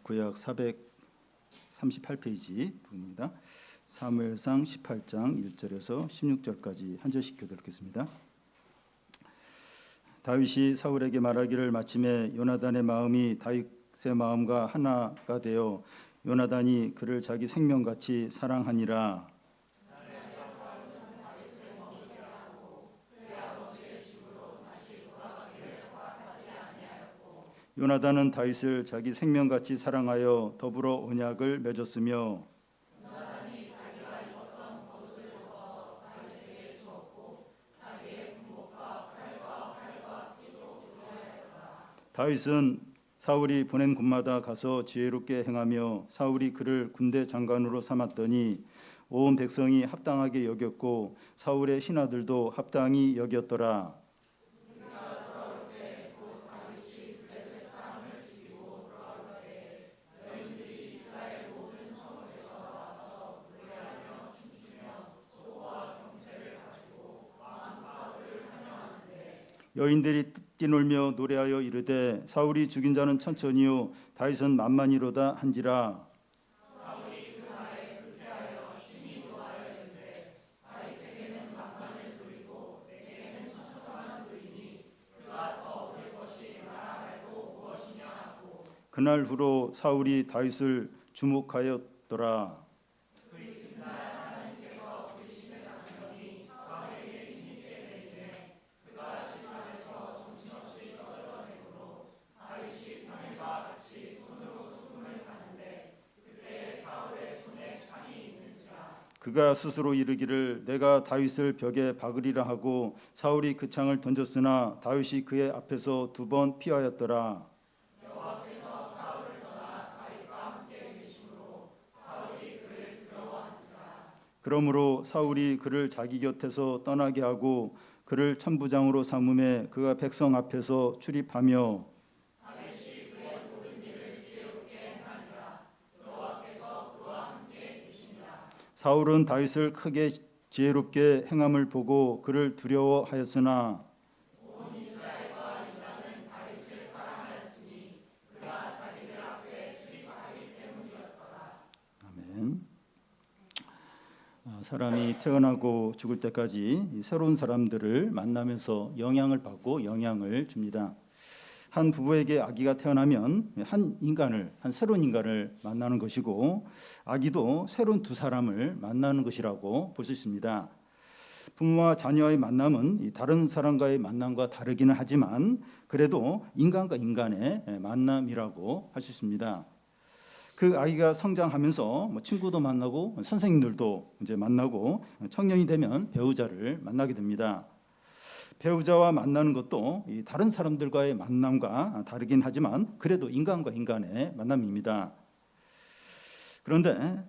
구약 438페이지 부분입니다. 사무엘상 18장 1절에서 16절까지 한 절씩 교독하겠습니다. 다윗이 사울에게 말하기를 마침에 요나단의 마음이 다윗의 마음과 하나가 되어 요나단이 그를 자기 생명같이 사랑하니라. 요나단은 다윗을 자기 생명같이 사랑하여 더불어 언약을 맺었으며 다윗은 사울이 보낸 곳마다 가서 지혜롭게 행하며 사울이 그를 군대 장관으로 삼았더니 온 백성이 합당하게 여겼고 사울의 신하들도 합당히 여겼더라. 여인들이 뛰놀며 노래하여 이르되 사울이 죽인 자는 천천히요 다윗은 만만이로다 한지라. 그날 후로 사울이 다윗을 주목하였더라. 그가 스스로 이르기를 내가 다윗을 벽에 박으리라 하고 사울이 그 창을 던졌으나 다윗이 그의 앞에서 2번 피하였더라. 그러므로 사울이 그를 자기 곁에서 떠나게 하고 그를 천부장으로 삼음에 그가 백성 앞에서 출입하며 사울은 다윗을 크게 지혜롭게 행함을 보고 그를 두려워하였으나 아멘. 사람이 태어나고 죽을 때까지 새로운 사람들을 만나면서 영향을 받고 영향을 줍니다. 한 부부에게 아기가 태어나면 한 새로운 인간을 만나는 것이고 아기도 새로운 2사람을 만나는 것이라고 볼 수 있습니다. 부모와 자녀의 만남은 다른 사람과의 만남과 다르기는 하지만 그래도 인간과 인간의 만남이라고 할 수 있습니다. 그 아이가 성장하면서 친구도 만나고 선생님들도 이제 만나고 청년이 되면 배우자를 만나게 됩니다. 배우자와 만나는 것도 다른 사람들과의 만남과 다르긴 하지만 그래도 인간과 인간의 만남입니다. 그런데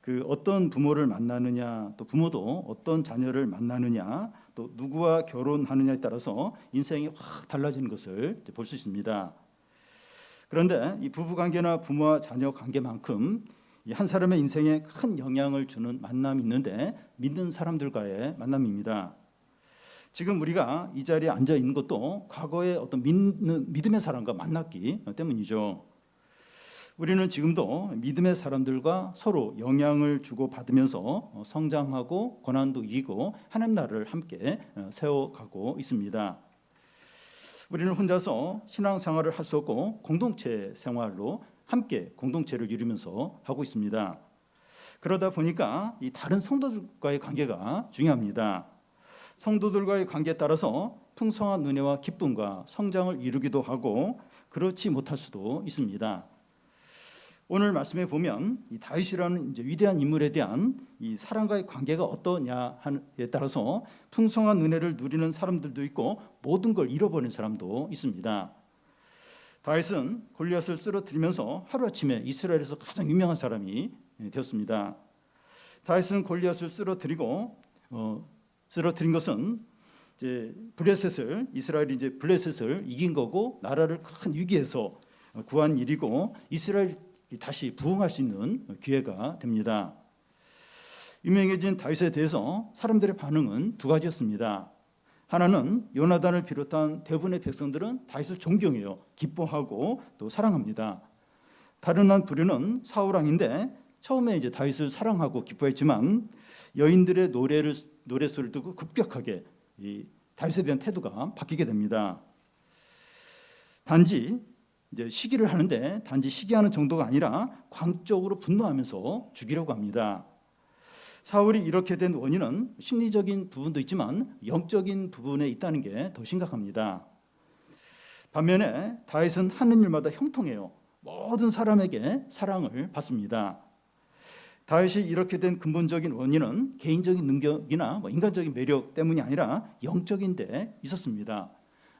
그 어떤 부모를 만나느냐, 또 부모도 어떤 자녀를 만나느냐, 또 누구와 결혼하느냐에 따라서 인생이 확 달라지는 것을 볼 수 있습니다. 그런데 이 부부관계나 부모와 자녀 관계만큼 한 사람의 인생에 큰 영향을 주는 만남이 있는데 믿는 사람들과의 만남입니다. 지금 우리가 이 자리에 앉아 있는 것도 과거의 어떤 믿음의 사람과 만났기 때문이죠. 우리는 지금도 믿음의 사람들과 서로 영향을 주고 받으면서 성장하고 고난도 이기고 하나님 나라를 함께 세워가고 있습니다. 우리는 혼자서 신앙생활을 할 수 없고 공동체 생활로 함께 공동체를 이루면서 하고 있습니다. 그러다 보니까 이 다른 성도들과의 관계가 중요합니다. 성도들과의 관계에 따라서 풍성한 은혜와 기쁨과 성장을 이루기도 하고 그렇지 못할 수도 있습니다. 오늘 말씀에 보면 이 다윗이라는 이제 위대한 인물에 대한 이 사람과의 관계가 어떠냐에 따라서 풍성한 은혜를 누리는 사람들도 있고 모든 걸 잃어버린 사람도 있습니다. 다윗은 골리앗을 쓰러뜨리면서 하루아침에 이스라엘에서 가장 유명한 사람이 되었습니다. 다윗은 골리앗을 쓰러뜨린 것은 이제 이스라엘이 이제 블레셋을 이긴 거고 나라를 큰 위기에서 구한 일이고 이스라엘이 다시 부흥할 수 있는 기회가 됩니다. 유명해진 다윗에 대해서 사람들의 반응은 2가지였습니다. 하나는 요나단을 비롯한 대부분의 백성들은 다윗을 존경해요. 기뻐하고 또 사랑합니다. 다른 한 부류는 사울 왕인데 처음에 이제 다윗을 사랑하고 기뻐했지만 여인들의 노래 소리를 듣고 급격하게 이 다윗에 대한 태도가 바뀌게 됩니다. 단지 이제 시기를 하는데 단지 시기하는 정도가 아니라 광적으로 분노하면서 죽이려고 합니다. 사울이 이렇게 된 원인은 심리적인 부분도 있지만 영적인 부분에 있다는 게 더 심각합니다. 반면에 다윗은 하는 일마다 형통해요. 모든 사람에게 사랑을 받습니다. 다윗이 이렇게 된 근본적인 원인은 개인적인 능력이나 인간적인 매력 때문이 아니라 영적인 데 있었습니다.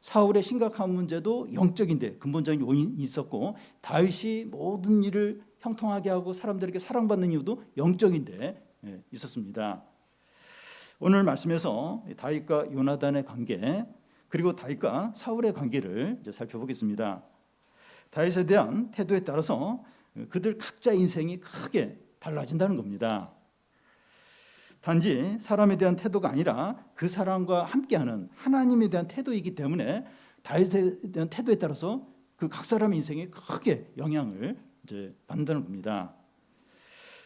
사울의 심각한 문제도 영적인 데 근본적인 원인이 있었고 다윗이 모든 일을 형통하게 하고 사람들에게 사랑받는 이유도 영적인 데 있었습니다. 오늘 말씀에서 다윗과 요나단의 관계 그리고 다윗과 사울의 관계를 이제 살펴보겠습니다. 다윗에 대한 태도에 따라서 그들 각자의 인생이 크게 달라진다는 겁니다. 단지 사람에 대한 태도가 아니라 그 사람과 함께하는 하나님에 대한 태도이기 때문에 다윗에 대한 태도에 따라서 그 각 사람의 인생에 크게 영향을 이제 받는다는 겁니다.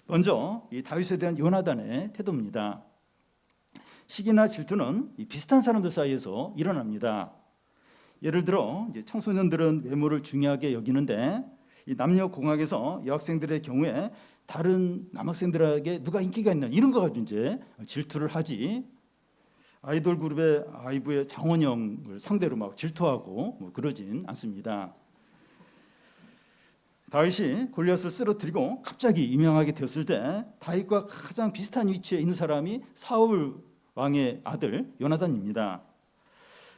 먼저 이 다윗에 대한 요나단의 태도입니다. 시기나 질투는 이 비슷한 사람들 사이에서 일어납니다. 예를 들어 이제 청소년들은 외모를 중요하게 여기는데 이 남녀 공학에서 여학생들의 경우에 다른 남학생들에게 누가 인기가 있나 이런 거 가지고 이제 질투를 하지. 아이돌 그룹의 아이브의 장원영을 상대로 막 질투하고 뭐 그러진 않습니다. 다윗이 골리앗을 쓰러뜨리고 갑자기 유명하게 되었을 때 다윗과 가장 비슷한 위치에 있는 사람이 사울 왕의 아들 요나단입니다.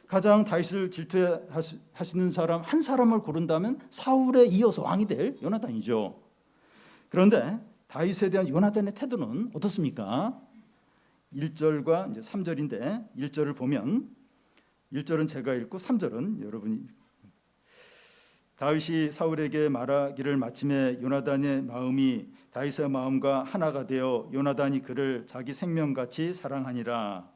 가장 다윗을 질투하시는 사람 한 사람을 고른다면 사울에 이어서 왕이 될 요나단이죠. 그런데 다윗에 대한 요나단의 태도는 어떻습니까? 1절과 이제 3절인데 1절을 보면 1절은 제가 읽고 3절은 여러분이 다윗이 사울에게 말하기를 마침에 요나단의 마음이 다윗의 마음과 하나가 되어 요나단이 그를 자기 생명같이 사랑하니라.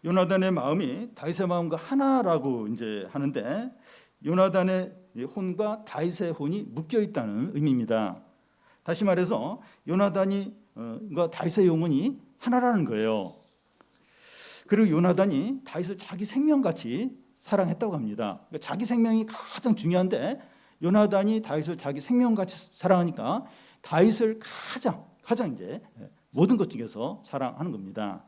요나단의 마음이 다윗의 마음과 하나라고 이제 하는데 요나단의 혼과 다윗의 혼이 묶여 있다는 의미입니다. 다시 말해서 요나단이과 다윗의 영혼이 하나라는 거예요. 그리고 요나단이 다윗을 자기 생명같이 사랑했다고 합니다. 그러니까 자기 생명이 가장 중요한데 요나단이 다윗을 자기 생명같이 사랑하니까 다윗을 가장 이제 모든 것 중에서 사랑하는 겁니다.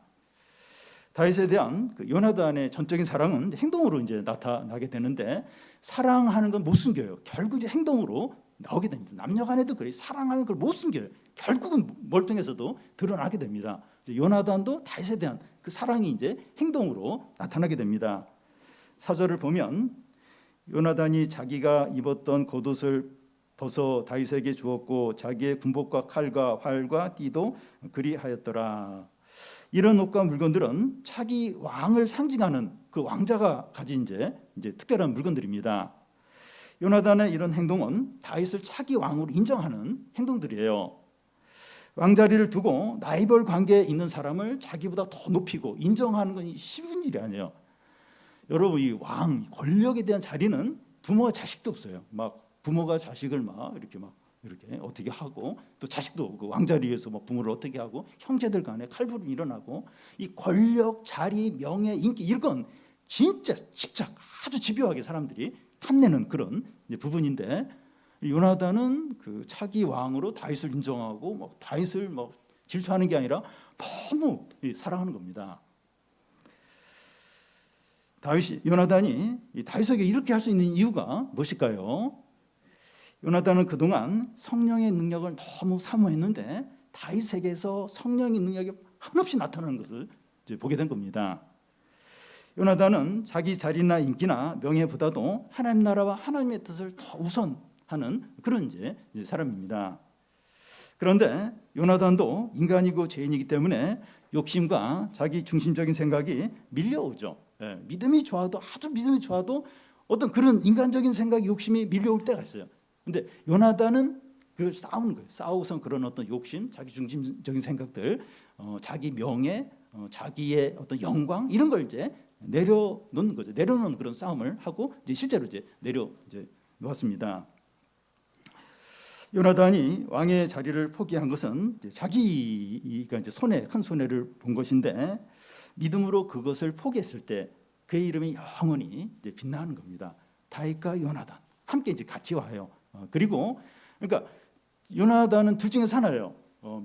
다윗에 대한 그 요나단의 전적인 사랑은 행동으로 이제 나타나게 되는데 사랑하는 건 못 숨겨요. 결국 이제 행동으로 나오게 됩니다. 남녀간에도 그래 사랑하는 걸 못 숨겨요. 결국은 멀뚱해서도 드러나게 됩니다. 요나단도 다윗에 대한 그 사랑이 이제 행동으로 나타나게 됩니다. 4절을 보면 요나단이 자기가 입었던 겉옷을 벗어 다윗에게 주었고 자기의 군복과 칼과 활과 띠도 그리하였더라. 이런 옷과 물건들은 차기 왕을 상징하는 그 왕자가 가진 이제 특별한 물건들입니다. 요나단의 이런 행동은 다윗을 차기 왕으로 인정하는 행동들이에요. 왕자리를 두고 라이벌 관계에 있는 사람을 자기보다 더 높이고 인정하는 건 쉬운 일이 아니에요. 여러분 이 왕 권력에 대한 자리는 부모와 자식도 없어요. 막 부모가 자식을 막 이렇게 어떻게 하고 또 자식도 그 왕자리에서 막 부모를 어떻게 하고 형제들 간에 칼부림이 일어나고 이 권력, 자리, 명예, 인기 이건 진짜 아주 집요하게 사람들이 탐내는 그런 부분인데 요나단은 그 차기 왕으로 다윗을 인정하고 막 다윗을 막 질투하는 게 아니라 너무 사랑하는 겁니다. 요나단이 다윗에게 이렇게 할 수 있는 이유가 무엇일까요? 요나단은 그동안 성령의 능력을 너무 사모했는데 다윗에게서 성령의 능력이 한없이 나타나는 것을 이제 보게 된 겁니다. 요나단은 자기 자리나 인기나 명예보다도 하나님 나라와 하나님의 뜻을 더 우선하는 그런 이제 사람입니다. 그런데 요나단도 인간이고 죄인이기 때문에 욕심과 자기 중심적인 생각이 밀려오죠. 믿음이 좋아도 아주 믿음이 좋아도 어떤 그런 인간적인 생각이 욕심이 밀려올 때가 있어요. 근데 요나단은 그걸 싸우는 거예요. 싸우고선 그런 어떤 욕심, 자기 중심적인 생각들, 자기 명예, 자기의 어떤 영광 이런 걸 이제 내려놓는 거죠. 내려놓는 그런 싸움을 하고 이제 실제로 이제 놓았습니다. 요나단이 왕의 자리를 포기한 것은 이제 자기가 이제 큰 손해를 본 것인데 믿음으로 그것을 포기했을 때 그의 이름이 영원히 이제 빛나는 겁니다. 다윗과 요나단 함께 이제 같이 와요. 그리고 그러니까 요나단은 둘 중에서 하나예요.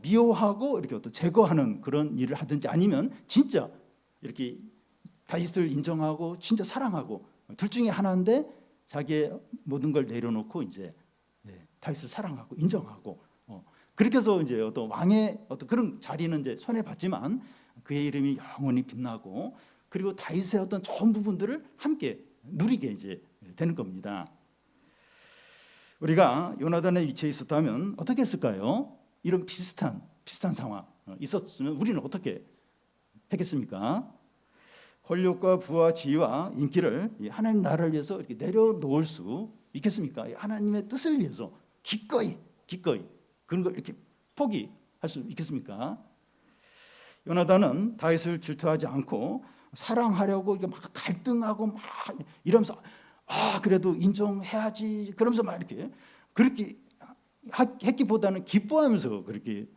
미워하고 이렇게 어떤 제거하는 그런 일을 하든지 아니면 진짜 이렇게 다윗을 인정하고 진짜 사랑하고 둘 중에 하나인데 자기의 모든 걸 내려놓고 이제 다윗을 사랑하고 인정하고 그렇게 해서 이제 어떤 왕의 어떤 그런 자리는 이제 손해 봤지만 그의 이름이 영원히 빛나고 그리고 다윗의 어떤 좋은 부분들을 함께 누리게 이제 되는 겁니다. 우리가 요나단의 위치에 있었다면 어떻게 했을까요? 이런 비슷한 상황 있었으면 우리는 어떻게 했겠습니까? 권력과 부와 지위와 인기를 하나님 나라를 위해서 이렇게 내려놓을 수 있겠습니까? 하나님의 뜻을 위해서 기꺼이 그런 걸 이렇게 포기할 수 있겠습니까? 요나단은 다윗을 질투하지 않고 사랑하려고 막 갈등하고 막 이러면서 그래도 인정해야지 그러면서 막 이렇게 그렇게 했기보다는 기뻐하면서 그렇게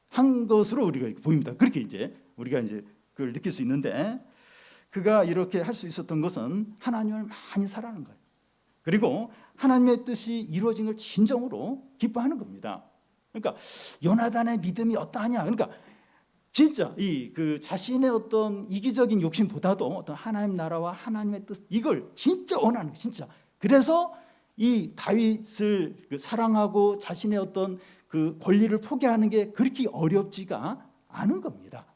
한 것으로 우리가 이렇게 보입니다. 그렇게 이제 우리가 이제 그걸 느낄 수 있는데 그가 이렇게 할 수 있었던 것은 하나님을 많이 사랑하는 거예요. 그리고 하나님의 뜻이 이루어진 걸 진정으로 기뻐하는 겁니다. 그러니까 요나단의 믿음이 어떠하냐? 그러니까 진짜 그 자신의 어떤 이기적인 욕심보다도 어떤 하나님 나라와 하나님의 뜻 이걸 진짜 원하는 거예요. 진짜. 그래서 이 다윗을 사랑하고 자신의 어떤 그 권리를 포기하는 게 그렇게 어렵지가 않은 겁니다.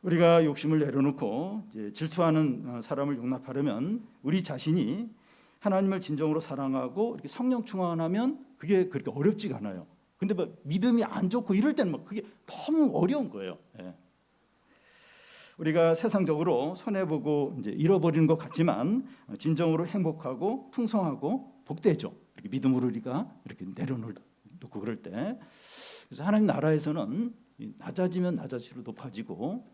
우리가 욕심을 내려놓고 이제 질투하는 사람을 용납하려면 우리 자신이 하나님을 진정으로 사랑하고 이렇게 성령 충만하면 그게 그렇게 어렵지가 않아요. 근데 뭐 믿음이 안 좋고 이럴 때는 막 그게 너무 어려운 거예요. 우리가 세상적으로 손해보고 이제 잃어버리는 것 같지만 진정으로 행복하고 풍성하고 복되죠. 이렇게 믿음으로 우리가 이렇게 내려놓고 그럴 때. 그래서 하나님 나라에서는 낮아지면 낮아질수록 높아지고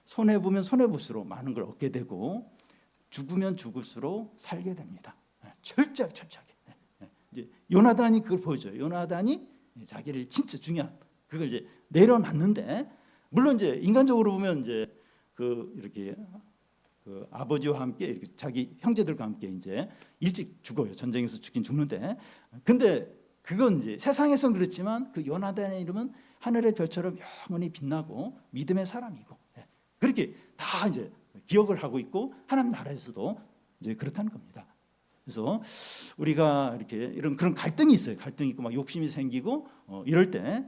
손해보면 손해볼수록 많은 걸 얻게 되고 죽으면 죽을수록 살게 됩니다. 철저하게. 이제 요나단이 그걸 보여줘요. 요나단이 자기를 진짜 중요한 그걸 이제 내려놨는데 물론 이제 인간적으로 보면 이제 이렇게 아버지와 함께 이렇게 자기 형제들과 함께 이제 일찍 죽어요. 전쟁에서 죽긴 죽는데 근데 그건 이제 세상에서는 그렇지만 그 요나단의 이름은 하늘의 별처럼 영원히 빛나고 믿음의 사람이고 그렇게 다 이제 기억을 하고 있고 하나님 나라에서도 이제 그렇다는 겁니다. 그래서 우리가 이렇게 이런 그런 갈등이 있어요. 갈등이 있고 막 욕심이 생기고 이럴 때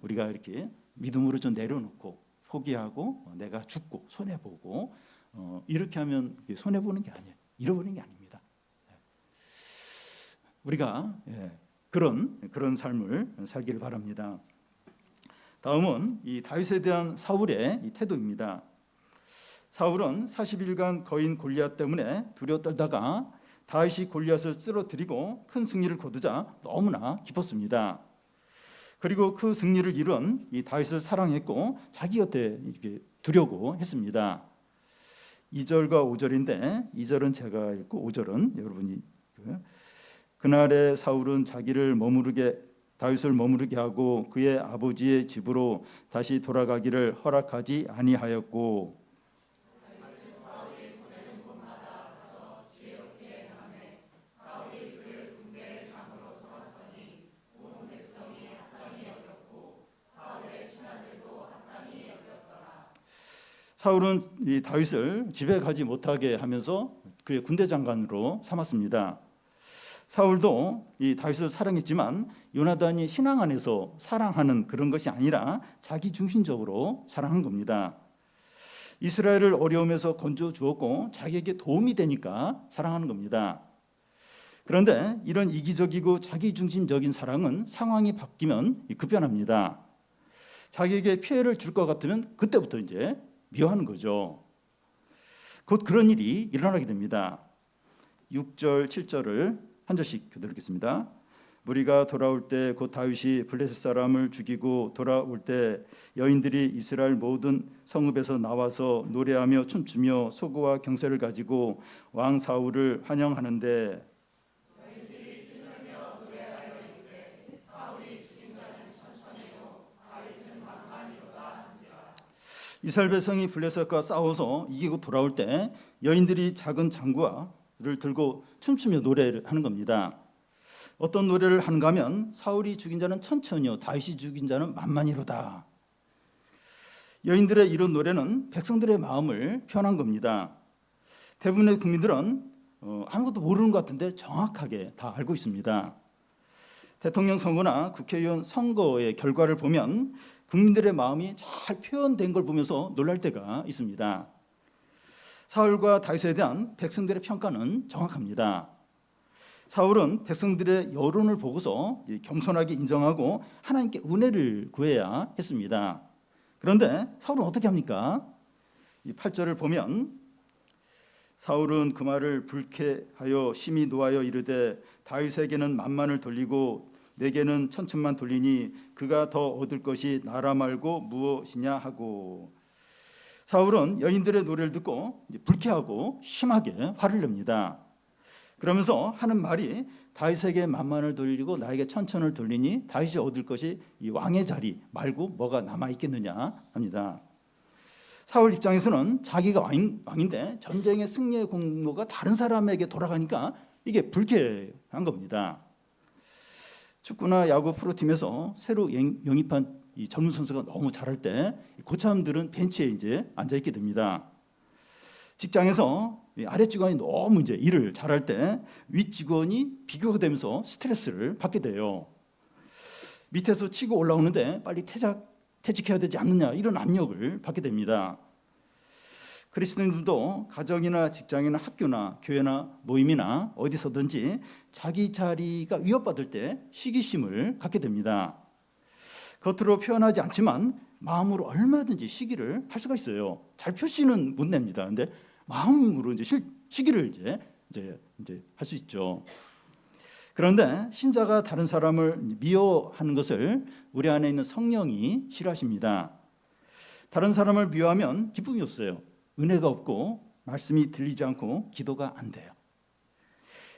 우리가 이렇게 믿음으로 좀 내려놓고 포기하고 내가 죽고 손해 보고 이렇게 하면 손해 보는 게 아니에요. 잃어버리는 게 아닙니다. 우리가 그런 삶을 살기를 바랍니다. 다음은 이 다윗에 대한 사울의 이 태도입니다. 사울은 40일간 거인 골리앗 때문에 두려워 떨다가 다윗이 골리앗을 쓰러뜨리고 큰 승리를 거두자 너무나 기뻤습니다. 그리고 그 승리를 이룬 이 다윗을 사랑했고 자기 곁에 이렇게 두려고 했습니다. 2절과 5절인데 2절은 제가 읽고 5절은 여러분이 그날에 사울은 다윗을 머무르게 하고 그의 아버지의 집으로 다시 돌아가기를 허락하지 아니하였고 사울은 이 다윗을 집에 가지 못하게 하면서 그의 군대 장관으로 삼았습니다. 사울도 이 다윗을 사랑했지만 요나단이 신앙 안에서 사랑하는 그런 것이 아니라 자기 중심적으로 사랑한 겁니다. 이스라엘을 어려움에서 건져 주었고 자기에게 도움이 되니까 사랑하는 겁니다. 그런데 이런 이기적이고 자기 중심적인 사랑은 상황이 바뀌면 급변합니다. 자기에게 피해를 줄 것 같으면 그때부터 이제 미워하는 거죠. 곧 그런 일이 일어나게 됩니다. 6절, 7절을 한 절씩 교독 읽겠습니다. 무리가 돌아올 때 곧 다윗이 블레셋 사람을 죽이고 돌아올 때 여인들이 이스라엘 모든 성읍에서 나와서 노래하며 춤추며 소고와 경세를 가지고 왕 사울을 환영하는데 이스라엘 백성이 블레셋과 싸워서 이기고 돌아올 때 여인들이 작은 장구를 들고 춤추며 노래를 하는 겁니다. 어떤 노래를 하는가 하면 사울이 죽인 자는 천천히요 다윗이 죽인 자는 만만히로다. 여인들의 이런 노래는 백성들의 마음을 표현한 겁니다. 대부분의 국민들은 아무것도 모르는 것 같은데 정확하게 다 알고 있습니다. 대통령 선거나 국회의원 선거의 결과를 보면 국민들의 마음이 잘 표현된 걸 보면서 놀랄 때가 있습니다. 사울과 다윗에 대한 백성들의 평가는 정확합니다. 사울은 백성들의 여론을 보고서 겸손하게 인정하고 하나님께 은혜를 구해야 했습니다. 그런데 사울은 어떻게 합니까? 이 8절을 보면 사울은 그 말을 불쾌하여 심히 노하여 이르되 다윗에게는 만만을 돌리고 내게는 천천만 돌리니 그가 더 얻을 것이 나라 말고 무엇이냐 하고, 사울은 여인들의 노래를 듣고 불쾌하고 심하게 화를 냅니다. 그러면서 하는 말이 다윗에게 만만을 돌리고 나에게 천천을 돌리니 다윗이 얻을 것이 이 왕의 자리 말고 뭐가 남아있겠느냐 합니다. 사울 입장에서는 자기가 왕인데 전쟁의 승리의 공로가 다른 사람에게 돌아가니까 이게 불쾌한 겁니다. 축구나 야구 프로팀에서 새로 영입한 이 젊은 선수가 너무 잘할 때 고참들은 벤치에 이제 앉아 있게 됩니다. 직장에서 아래 직원이 너무 이제 일을 잘할 때 윗 직원이 비교가 되면서 스트레스를 받게 돼요. 밑에서 치고 올라오는데 빨리 퇴직해야 되지 않느냐 이런 압력을 받게 됩니다. 그리스도인들도 가정이나 직장이나 학교나 교회나 모임이나 어디서든지 자기 자리가 위협받을 때 시기심을 갖게 됩니다. 겉으로 표현하지 않지만 마음으로 얼마든지 시기를 할 수가 있어요. 잘 표시는 못 냅니다. 근데 마음으로 이제 시기를 이제 할 수 있죠. 그런데 신자가 다른 사람을 미워하는 것을 우리 안에 있는 성령이 싫어하십니다. 다른 사람을 미워하면 기쁨이 없어요. 은혜가 없고 말씀이 들리지 않고 기도가 안 돼요.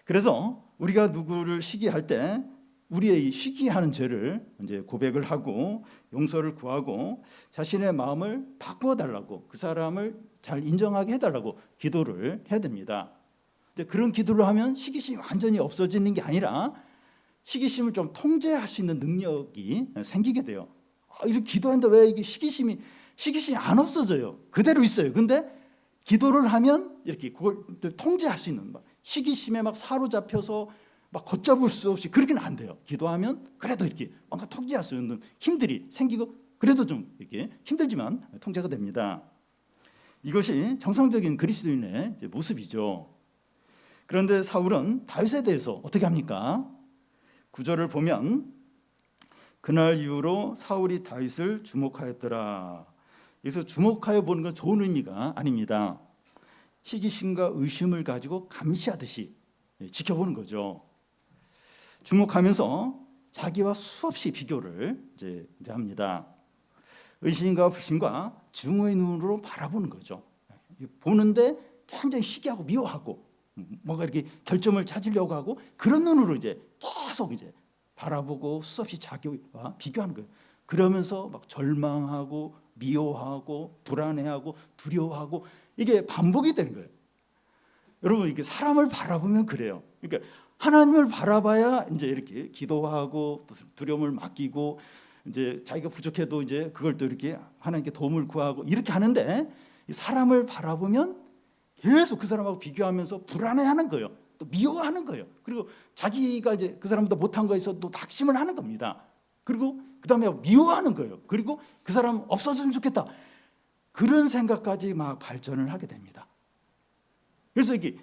그래서 우리가 누구를 시기할 때 우리의 시기하는 죄를 이제 고백을 하고 용서를 구하고 자신의 마음을 바꾸어 달라고, 그 사람을 잘 인정하게 해달라고 기도를 해야 됩니다. 그런 기도를 하면 시기심이 완전히 없어지는 게 아니라 시기심을 좀 통제할 수 있는 능력이 생기게 돼요. 이렇게 기도하는데 왜 이게 시기심이 안 없어져요? 그대로 있어요. 근데 기도를 하면 이렇게 그걸 통제할 수 있는, 시기심에 막 사로잡혀서 막 걷잡을 수 없이 그렇게는 안 돼요. 기도하면 그래도 이렇게 뭔가 통제할 수 있는 힘들이 생기고 그래도 좀 이렇게 힘들지만 통제가 됩니다. 이것이 정상적인 그리스도인의 모습이죠. 그런데 사울은 다윗에 대해서 어떻게 합니까? 9절을 보면 그날 이후로 사울이 다윗을 주목하였더라. 여기서 주목하여 보는 건 좋은 의미가 아닙니다. 시기심과 의심을 가지고 감시하듯이 지켜보는 거죠. 주목하면서 자기와 수없이 비교를 이제 합니다. 의심과 불신과 증오의 눈으로 바라보는 거죠. 보는데 굉장히 시기하고 미워하고 뭔가 이렇게 결점을 찾으려고 하고 그런 눈으로 이제 계속 이제 바라보고 수없이 자기와 비교하는 거예요. 그러면서 막 절망하고 미워하고 불안해하고 두려워하고 이게 반복이 되는 거예요. 여러분, 이게 사람을 바라보면 그래요. 그러니까 하나님을 바라봐야 이제 이렇게 기도하고 두려움을 맡기고 이제 자기가 부족해도 이제 그걸 또 이렇게 하나님께 도움을 구하고 이렇게 하는데, 사람을 바라보면 계속 그 사람하고 비교하면서 불안해하는 거예요. 또 미워하는 거예요. 그리고 자기가 이제 그 사람보다 못한 거에 있어서 또 낙심을 하는 겁니다. 그리고 그 다음에 미워하는 거예요. 그리고 그 사람 없었으면 좋겠다. 그런 생각까지 막 발전을 하게 됩니다. 그래서 이게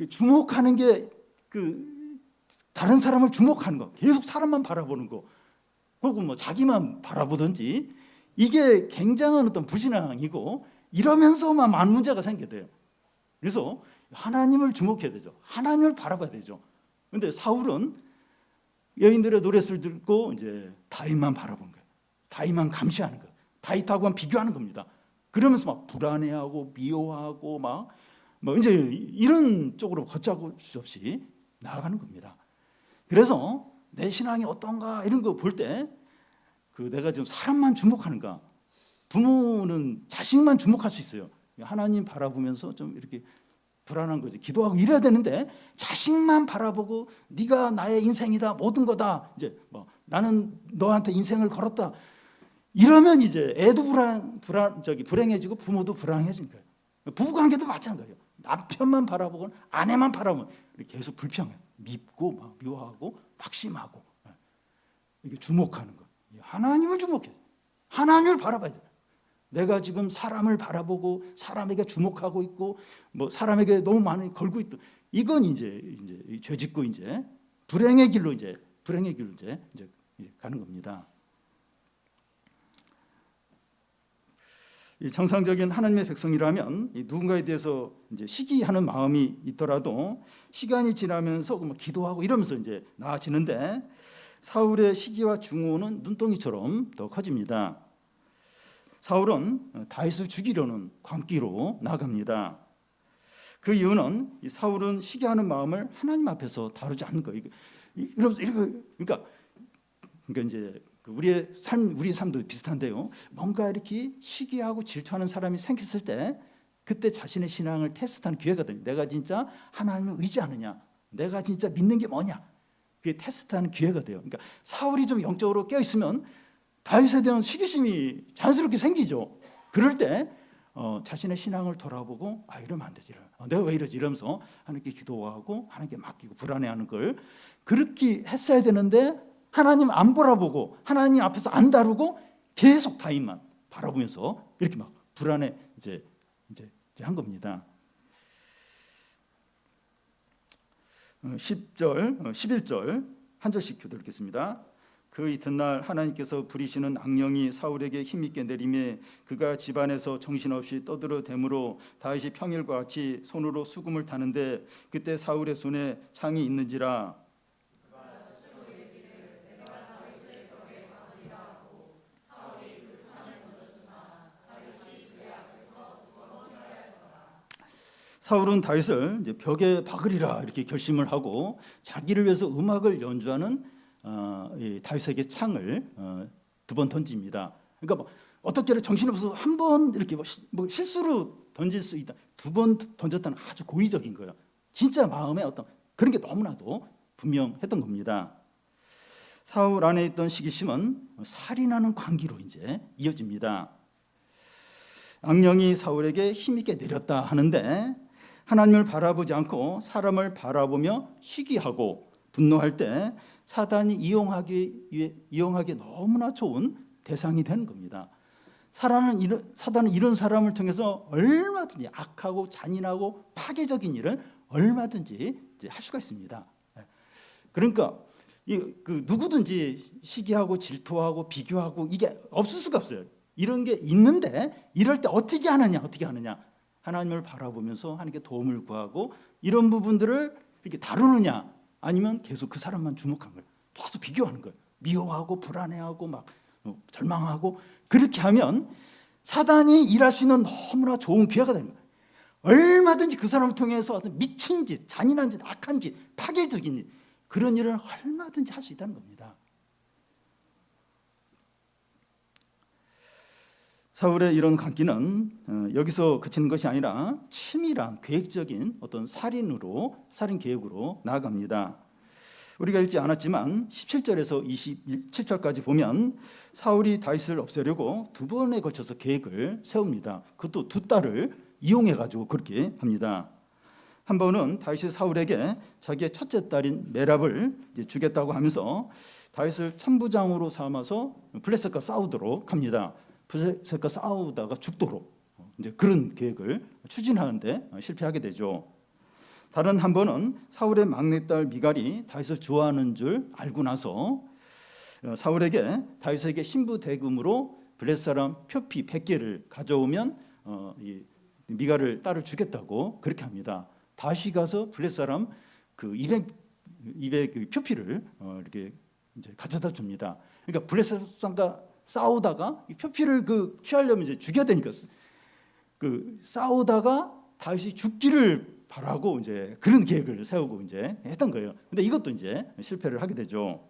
주목하는 게 다른 사람을 주목하는 거, 계속 사람만 바라보는 거, 혹은 뭐 자기만 바라보든지, 이게 굉장한 어떤 불신앙이고 이러면서만 많은 문제가 생겨야 돼요. 그래서 하나님을 주목해야 되죠. 하나님을 바라봐야 되죠. 그런데 사울은 여인들의 노랫소리를 듣고 이제 다윗만 바라본 거예요. 다윗만 감시하는 거예요. 다윗하고만 비교하는 겁니다. 그러면서 막 불안해하고 미워하고 막 이제 이런 쪽으로 걷잡을 수 없이 나아가는 겁니다. 그래서 내 신앙이 어떤가 이런 거 볼 때 내가 지금 사람만 주목하는가, 부모는 자식만 주목할 수 있어요. 하나님 바라보면서 좀 이렇게 불안한 거지. 기도하고 이래야 되는데 자식만 바라보고 네가 나의 인생이다, 모든 거다. 이제 나는 너한테 인생을 걸었다. 이러면 이제 애도 불행해지고 부모도 불안해진 거예요. 부부 관계도 마찬가지예요. 남편만 바라보고 아내만 바라보면 계속 불평해. 밉고 막 미워하고 막심하고 이게 주목하는 거. 하나님을 주목해. 하나님을 바라봐야 돼. 내가 지금 사람을 바라보고 사람에게 주목하고 있고 사람에게 너무 많이 걸고 있다. 이건 이제 죄짓고 이제 불행의 길로 이제 가는 겁니다. 이 정상적인 하나님의 백성이라면 누군가에 대해서 이제 시기하는 마음이 있더라도 시간이 지나면서 기도하고 이러면서 이제 나아지는데, 사울의 시기와 증오는 눈덩이처럼 더 커집니다. 사울은 다윗을 죽이려는 광기로 나갑니다. 그 이유는 사울은 시기하는 마음을 하나님 앞에서 다루지 않는 거예요. 그러니까 이제 우리 삶도 비슷한데요. 뭔가 이렇게 시기하고 질투하는 사람이 생겼을 때 그때 자신의 신앙을 테스트하는 기회가 됩니다. 내가 진짜 하나님을 의지하느냐, 내가 진짜 믿는 게 뭐냐, 그게 테스트하는 기회가 돼요. 그러니까 사울이 좀 영적으로 깨어 있으면 다윗에 대한 시기심이 자연스럽게 생기죠. 그럴 때 자신의 신앙을 돌아보고 이러면 안 되지, 내가 왜 이러지 이러면서 하나님께 기도하고 하나님께 맡기고 불안해하는 걸 그렇게 했어야 되는데, 하나님 안 바라보고 하나님 앞에서 안 다루고 계속 다윗만 바라보면서 이렇게 막 불안해 이제 한 겁니다. 10절, 11절 한 절씩 교독하겠습니다. 그 이튿날 하나님께서 부리시는 악령이 사울에게 힘있게 내림에 그가 집안에서 정신없이 떠들어대므로 다윗이 평일과 같이 손으로 수금을 타는데 그때 사울의 손에 창이 있는지라. 사울은 다윗을 이제 벽에 박으리라 이렇게 결심을 하고 자기를 위해서 음악을 연주하는 다윗에게 창을 2번 던집니다. 그러니까 어떻게 정신없어서 한 번 이렇게 실수로 던질 수 있다, 2번 던졌다는 아주 고의적인 거예요. 진짜 마음에 어떤 그런 게 너무나도 분명했던 겁니다. 사울 안에 있던 시기심은 살인하는 광기로 이제 이어집니다. 악령이 사울에게 힘있게 내렸다 하는데, 하나님을 바라보지 않고 사람을 바라보며 시기하고 분노할 때 사단이 이용하기 너무나 좋은 대상이 되는 겁니다. 사단은 이런 사람을 통해서 얼마든지 악하고 잔인하고 파괴적인 일을 얼마든지 할 수가 있습니다. 그러니까 누구든지 시기하고 질투하고 비교하고 이게 없을 수가 없어요. 이런 게 있는데 이럴 때 어떻게 하느냐. 하나님을 바라보면서 하나님께 도움을 구하고 이런 부분들을 이렇게 다루느냐, 아니면 계속 그 사람만 주목한 거예요. 계속 비교하는 거예요. 미워하고 불안해하고 막 절망하고 그렇게 하면 사단이 일할 수 있는 너무나 좋은 기회가 되는 거예요. 얼마든지 그 사람을 통해서 어떤 미친 짓, 잔인한 짓, 악한 짓, 파괴적인 짓, 그런 일을 얼마든지 할 수 있다는 겁니다. 사울의 이런 광기는 여기서 그치는 것이 아니라 치밀한 계획적인 어떤 살인 계획으로 나아갑니다. 우리가 읽지 않았지만 17절에서 27절까지 보면 사울이 다윗을 없애려고 2번에 걸쳐서 계획을 세웁니다. 그것도 2딸을 이용해 가지고 그렇게 합니다. 한 번은 다윗이 사울에게 자기의 첫째 딸인 메랍을 주겠다고 하면서 다윗을 천부장으로 삼아서 블레셋과 싸우도록 합니다. 블레셋과 싸우다가 죽도록 이제 그런 계획을 추진하는데 실패하게 되죠. 다른 한 번은 사울의 막내딸 미갈이 다윗을 좋아하는 줄 알고 나서 사울에게 다윗에게 신부 대금으로 블레셋 사람 표피 100개를 가져오면 미갈을 딸을 주겠다고 그렇게 합니다. 다시 가서 블레셋 사람 그 200 표피를 이렇게 이제 가져다 줍니다. 그러니까 블레셋과 싸우다가 이 표피를 취하려면 이제 죽여야 되니까 싸우다가 다윗이 죽기를 바라고 이제 그런 계획을 세우고 이제 했던 거예요. 근데 이것도 이제 실패를 하게 되죠.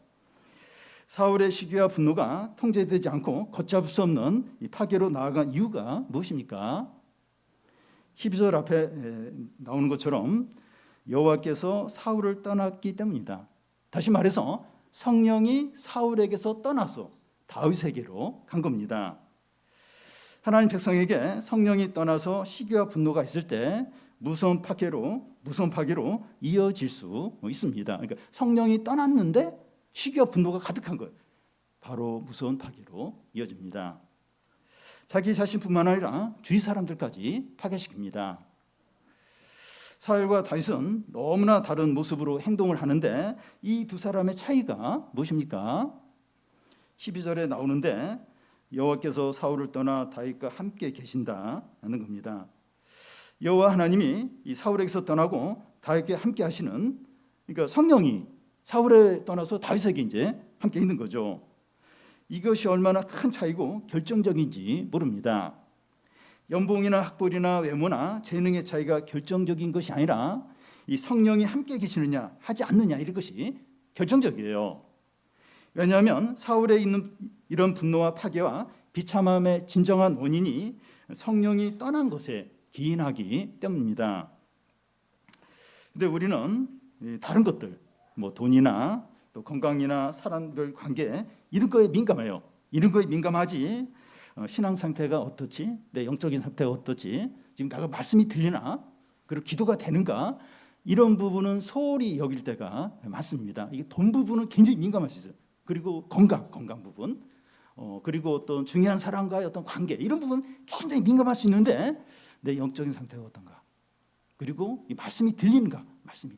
사울의 시기와 분노가 통제되지 않고 걷잡을 수 없는 이 파괴로 나아간 이유가 무엇입니까? 12절 앞에 나오는 것처럼 여호와께서 사울을 떠났기 때문이다. 다시 말해서 성령이 사울에게서 떠나서 다윗에게로 간 겁니다. 하나님 백성에게 성령이 떠나서 시기와 분노가 있을 때 무서운 파괴로 이어질 수 있습니다. 그러니까 성령이 떠났는데 시기와 분노가 가득한 거예요. 바로 무서운 파괴로 이어집니다. 자기 자신뿐만 아니라 주위 사람들까지 파괴시킵니다. 사울과 다윗은 너무나 다른 모습으로 행동을 하는데 이 두 사람의 차이가 무엇입니까? 12절에 나오는데 여호와께서 사울을 떠나 다윗과 함께 계신다는 겁니다. 여호와 하나님이 이 사울에게서 떠나고 다윗과 함께 하시는, 그러니까 성령이 사울에 떠나서 다윗에게 이제 함께 있는 거죠. 이것이 얼마나 큰 차이고 결정적인지 모릅니다. 연봉이나 학벌이나 외모나 재능의 차이가 결정적인 것이 아니라 이 성령이 함께 계시느냐 하지 않느냐 이런 것이 결정적이에요. 왜냐하면 사울에 있는 이런 분노와 파괴와 비참함의 진정한 원인이 성령이 떠난 것에 기인하기 때문입니다. 근데 우리는 다른 것들, 뭐 돈이나 또 건강이나 사람들 관계 이런 거에 민감해요. 이런 거에 민감하지 신앙 상태가 어떻지? 내 영적인 상태가 어떻지? 지금 내가 말씀이 들리나? 그리고 기도가 되는가? 이런 부분은 소홀히 여길 때가 많습니다. 이게 돈 부분은 굉장히 민감할 수 있어요. 그리고 건강 부분, 그리고 어떤 중요한 사람과의 어떤 관계 이런 부분 굉장히 민감할 수 있는데 내 영적인 상태가 어떤가? 그리고 이 말씀이 들리는가? 말씀이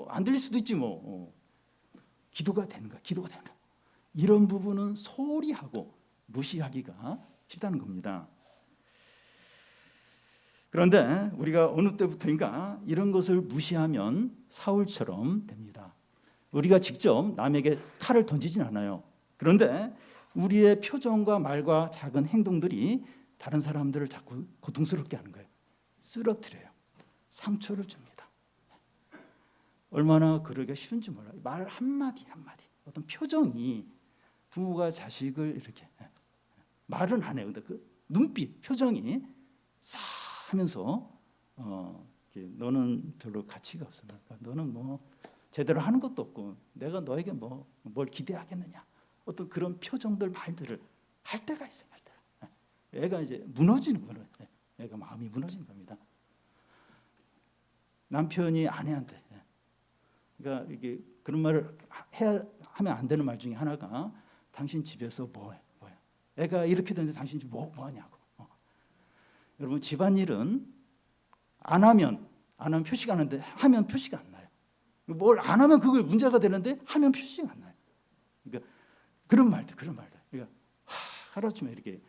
안 들릴 수도 있지 기도가 되는가? 이런 부분은 소홀히 하고 무시하기가 쉽다는 겁니다. 그런데 우리가 어느 때부터인가 이런 것을 무시하면 사울처럼 됩니다. 우리가 직접 남에게 칼을 던지진 않아요. 그런데 우리의 표정과 말과 작은 행동들이 다른 사람들을 자꾸 고통스럽게 하는 거예요. 쓰러뜨려요. 상처를 줍니다. 얼마나 그러기가 쉬운지 몰라요. 말 한마디 어떤 표정이 부모가 자식을 이렇게 말은 안 해요. 근데 그 눈빛, 표정이 싸 하면서 너는 별로 가치가 없어. 너는 제대로 하는 것도 없고 내가 너에게 뭘 기대하겠느냐. 어떤 그런 표정들, 말들을 할 때가 있어요. 할 때가. 애가 이제 무너지는 거예요. 애가 마음이 무너지는 겁니다. 남편이 아내한테 그러니까 이게 그런 말을 하면 안 되는 말 중에 하나가 당신 집에서 뭐해? 애가 이렇게 되는데 당신 집 뭐 하냐고. 여러분 집안일은 안 하면 표시가 안 나는데 하면 표시가 안 나요. 뭘 안 하면 그걸 문제가 되는데 하면 표시가 안 나요. 그러니까 그런 말들. 그러니까 하루아침에 이렇게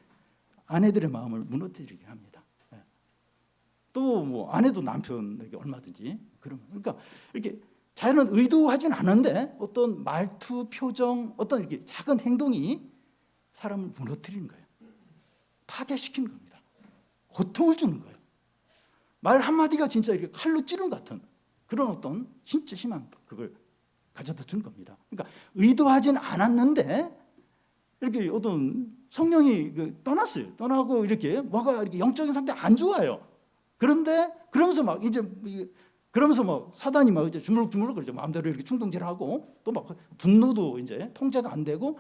아내들의 마음을 무너뜨리게 합니다. 또 아내도 남편에게 얼마든지 그러니까 이렇게 자연은 의도하진 않은데 어떤 말투, 표정, 어떤 이렇게 작은 행동이 사람을 무너뜨리는 거예요. 파괴시키는 겁니다. 고통을 주는 거예요. 말 한마디가 진짜 이렇게 칼로 찌른 것 같은 그런 어떤 진짜 심한 그걸 가져다 주는 겁니다. 그러니까 의도하진 않았는데 이렇게 어떤 성령이 떠났어요. 떠나고 이렇게 뭐가 이렇게 영적인 상태 안 좋아요. 그런데 그러면서 사단이 이제 주물럭주물럭 그러죠. 마음대로 이렇게 충동질하고 또 분노도 이제 통제가 안 되고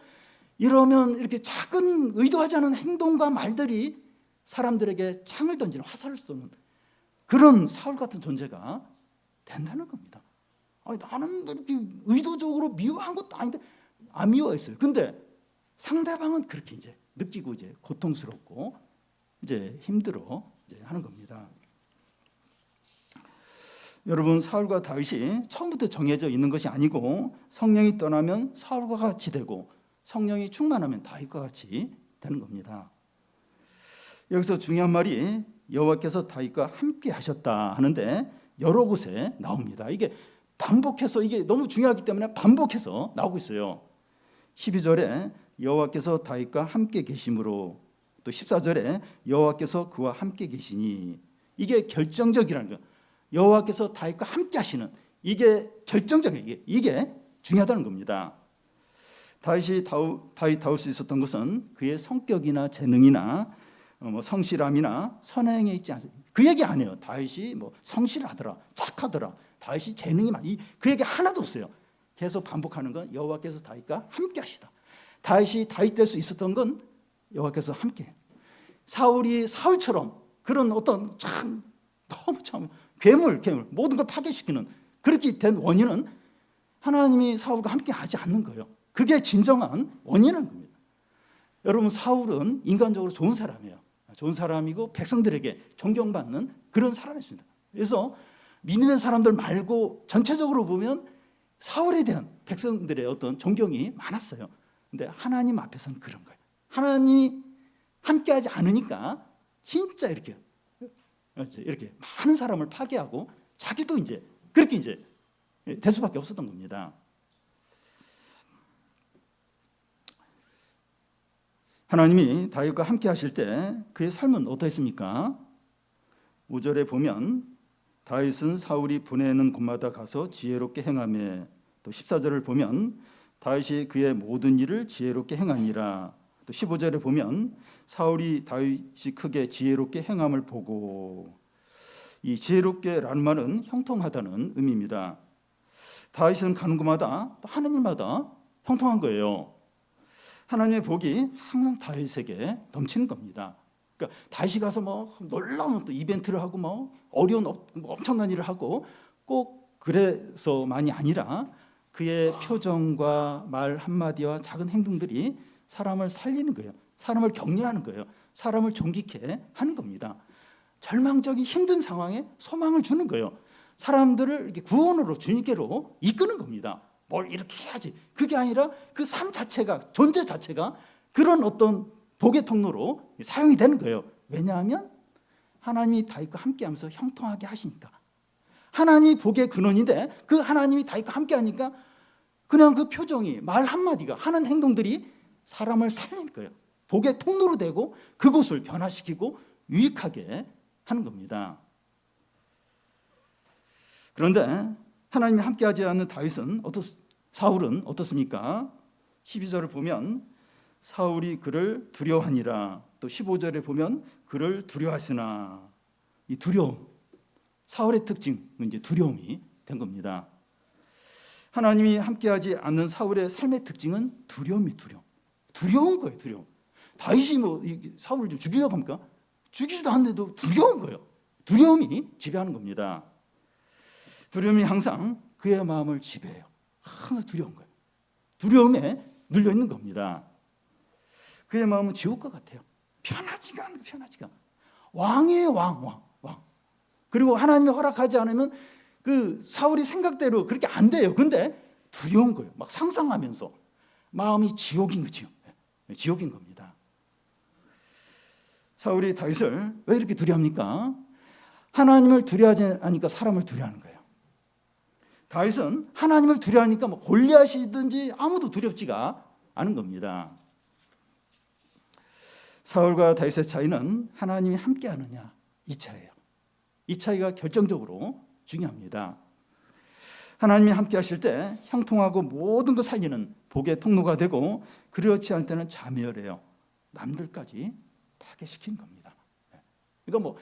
이러면 이렇게 작은 의도하지 않은 행동과 말들이 사람들에게 창을 던지는 화살을 쏘는 그런 사울 같은 존재가 된다는 겁니다. 나는 이렇게 의도적으로 미워한 것도 아닌데 안 미워했어요. 근데 상대방은 그렇게 이제 느끼고 이제 고통스럽고 이제 힘들어 이제 하는 겁니다. 여러분 사울과 다윗이 처음부터 정해져 있는 것이 아니고 성령이 떠나면 사울과 같이 되고 성령이 충만하면 다윗과 같이 되는 겁니다. 여기서 중요한 말이 여호와께서 다윗과 함께 하셨다 하는데 여러 곳에 나옵니다. 이게 반복해서 이게 너무 중요하기 때문에 반복해서 나오고 있어요. 12절에 여호와께서 다윗과 함께 계심으로, 또 14절에 여호와께서 그와 함께 계시니, 이게 결정적이라는 거예요. 여호와께서 다윗과 함께 하시는, 이게 결정적이에요. 이게 중요하다는 겁니다. 다윗이 다울 수 있었던 것은 그의 성격이나 재능이나 성실함이나 선행에 있지 않습니다. 그 얘기 안 해요. 다윗이 성실하더라, 착하더라, 다윗이 재능이 많이, 그 얘기 하나도 없어요. 계속 반복하는 건 여호와께서 다윗과 함께 하시다. 다윗이 다윗 될 수 있었던 건 여호와께서 함께. 사울이 사울처럼 그런 어떤 너무 괴물 모든 걸 파괴시키는 그렇게 된 원인은 하나님이 사울과 함께 하지 않는 거예요. 그게 진정한 원인인 겁니다. 여러분, 사울은 인간적으로 좋은 사람이에요. 좋은 사람이고 백성들에게 존경받는 그런 사람이었습니다. 그래서 믿는 사람들 말고 전체적으로 보면 사울에 대한 백성들의 어떤 존경이 많았어요. 근데 하나님 앞에서는 그런 거예요. 하나님이 함께하지 않으니까 진짜 이렇게 많은 사람을 파괴하고 자기도 이제 그렇게 이제 될 수밖에 없었던 겁니다. 하나님이 다윗과 함께 하실 때 그의 삶은 어떠했습니까? 5절에 보면 다윗은 사울이 보내는 곳마다 가서 지혜롭게 행하며, 또 14절을 보면 다윗이 그의 모든 일을 지혜롭게 행하니라. 또 15절에 보면 사울이 다윗이 크게 지혜롭게 행함을 보고, 이 지혜롭게라는 말은 형통하다는 의미입니다. 다윗은 가는 곳마다 또 하는 일마다 형통한 거예요. 하나님의 복이 항상 다윗에게 넘치는 겁니다. 그러니까 다윗이 가서 놀라운 또 이벤트를 하고 어려운 엄청난 일을 하고 꼭 그래서만이 아니라 그의 표정과 말 한마디와 작은 행동들이 사람을 살리는 거예요. 사람을 격려하는 거예요. 사람을 존귀케 하는 겁니다. 절망적인 힘든 상황에 소망을 주는 거예요. 사람들을 이렇게 구원으로 주님께로 이끄는 겁니다. 뭘 이렇게 해야지. 그게 아니라 그 삶 자체가, 존재 자체가 그런 어떤 복의 통로로 사용이 되는 거예요. 왜냐하면 하나님이 다윗과 함께하면서 형통하게 하시니까. 하나님이 복의 근원인데 그 하나님이 다윗과 함께하니까 그냥 그 표정이, 말 한마디가, 하는 행동들이 사람을 살리는 거예요. 복의 통로로 되고 그곳을 변화시키고 유익하게 하는 겁니다. 그런데 하나님이 함께하지 않는 사울은 어떻습니까? 12절을 보면 사울이 그를 두려워하니라. 또 15절에 보면 그를 두려워하시나. 이 두려움, 사울의 특징은 이제 두려움이 된 겁니다. 하나님이 함께하지 않는 사울의 삶의 특징은 두려운 거예요. 두려움. 다윗이 사울을 좀 죽이려고 합니까? 죽이지도 않는데도 두려운 거예요. 두려움이 지배하는 겁니다. 두려움이 항상 그의 마음을 지배해요. 항상 두려운 거예요. 두려움에 눌려 있는 겁니다. 그의 마음은 지옥과 같아요. 편하지가 않아요. 왕이에요. 왕. 그리고 하나님이 허락하지 않으면 그 사울이 생각대로 그렇게 안 돼요. 근데 두려운 거예요. 막 상상하면서 마음이 지옥인 거죠. 지옥인 겁니다. 사울이 다윗을 왜 이렇게 두려워합니까? 하나님을 두려워하지 않으니까 사람을 두려워하는 거예요. 다윗은 하나님을 두려워하니까 골리앗이든지 아무도 두렵지가 않은 겁니다. 사울과 다윗의 차이는 하나님이 함께하느냐, 이 차이예요. 이 차이가 결정적으로 중요합니다. 하나님이 함께 하실 때 형통하고 모든 것 살리는 복의 통로가 되고, 그렇지 않을 때는 자멸해요. 남들까지 파괴시킨 겁니다. 그러니까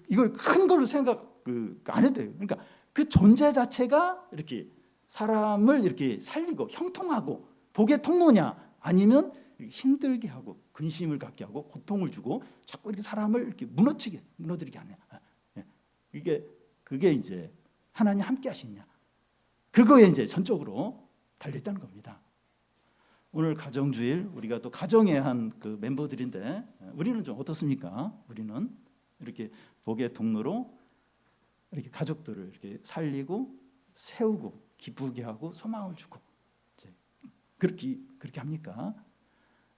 이걸 큰 걸로 생각 안 해도 돼요. 그러니까 그 존재 자체가 이렇게 사람을 이렇게 살리고 형통하고 복의 통로냐, 아니면 힘들게 하고 근심을 갖게 하고 고통을 주고 자꾸 이렇게 사람을 이렇게 무너뜨리게 하냐. 그게 이제 하나님 함께 하시느냐, 그거에 이제 전적으로 달려있다는 겁니다. 오늘 가정주일, 우리가 또 가정의 한 그 멤버들인데 우리는 좀 어떻습니까? 우리는 이렇게 복의 통로로 이렇게 가족들을 이렇게 살리고 세우고 기쁘게 하고 소망을 주고, 그렇게 합니까?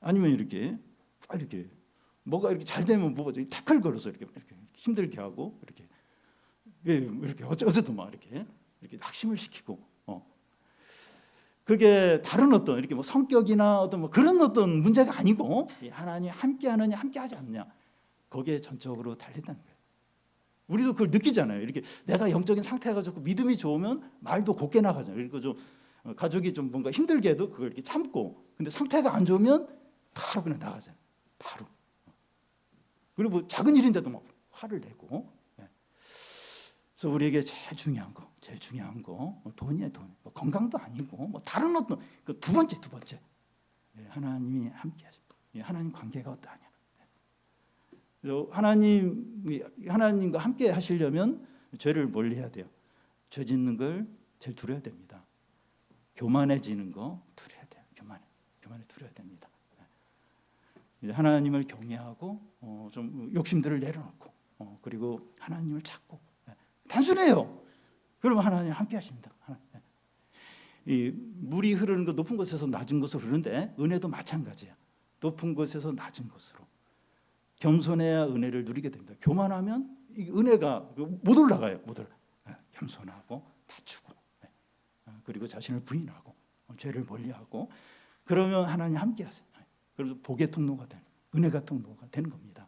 아니면 이렇게 뭐가 이렇게 잘 되면 태클 걸어서 이렇게 힘들게 하고 이렇게 어쨌든 이렇게 이렇게 확심을 시키고, 그게 다른 어떤 이렇게 뭐 성격이나 어떤 뭐 그런 어떤 문제가 아니고 하나님 함께하느냐 함께하지 않느냐 거기에 전적으로 달린다는 거예요. 우리도 그걸 느끼잖아요. 이렇게 내가 영적인 상태가 좋고 믿음이 좋으면 말도 곱게 나가잖아요. 그리고 좀 가족이 좀 뭔가 힘들게 해도 그걸 이렇게 참고, 근데 상태가 안 좋으면 바로 그냥 나가잖아요. 바로. 그리고 뭐 작은 일인데도 막 화를 내고. 그래서 우리에게 제일 중요한 거 돈이에요. 돈. 뭐 건강도 아니고 뭐 다른 어떤 그 두 번째 하나님이 함께하시고 하나님 관계가 어떠하냐. 그래서 하나님과 함께 하시려면 죄를 멀리해야 돼요. 죄 짓는 걸 제일 두려워야 됩니다. 교만해지는 거 두려워야 돼요. 교만에 두려워야 됩니다. 하나님을 경외하고 좀 욕심들을 내려놓고 그리고 하나님을 찾고 단순해요. 그러면 하나님 함께 하십니다. 이 물이 흐르는 거 높은 곳에서 낮은 곳으로 흐르는데 은혜도 마찬가지야. 높은 곳에서 낮은 곳으로 겸손해야 은혜를 누리게 됩니다. 교만하면 이 은혜가 못 올라가요. 겸손하고 낮추고 그리고 자신을 부인하고 죄를 멀리하고 그러면 하나님 함께 하세요. 그래서 복의 통로가 되는, 은혜가 통로가 되는 겁니다.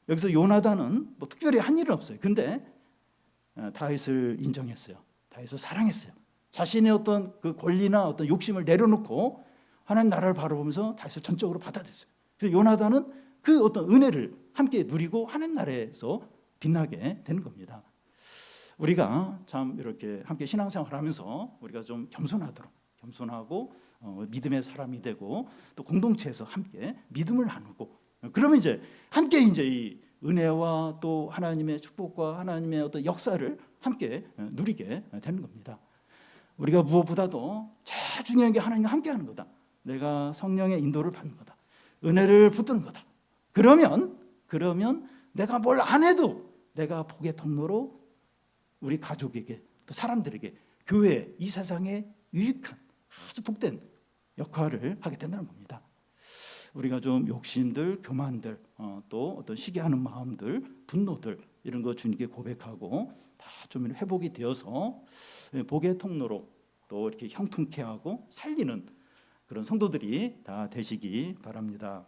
여기서 요나단은 뭐 특별히 한 일은 없어요. 근데 다윗을 인정했어요. 다윗을 사랑했어요. 자신의 어떤 그 권리나 어떤 욕심을 내려놓고 하나님 나라를 바라보면서 다윗을 전적으로 받아들였어요. 그래서 요나단은 그 어떤 은혜를 함께 누리고 하나님 나라에서 빛나게 되는 겁니다. 우리가 참 이렇게 함께 신앙생활을 하면서 우리가 좀 겸손하고 믿음의 사람이 되고 또 공동체에서 함께 믿음을 나누고 그러면 이제 함께 이제 이 은혜와 또 하나님의 축복과 하나님의 어떤 역사를 함께 누리게 되는 겁니다. 우리가 무엇보다도 제일 중요한 게 하나님과 함께하는 거다. 내가 성령의 인도를 받는 거다. 은혜를 붙드는 거다. 그러면 내가 뭘 안 해도 내가 복의 통로로 우리 가족에게 또 사람들에게 교회 이 세상에 유익한 아주 복된 역할을 하게 된다는 겁니다. 우리가 좀 욕심들, 교만들, 또 어떤 시기하는 마음들, 분노들 이런 거 주님께 고백하고 다 좀 회복이 되어서 복의 통로로 또 이렇게 형통케 하고 살리는 그런 성도들이 다 되시기 바랍니다.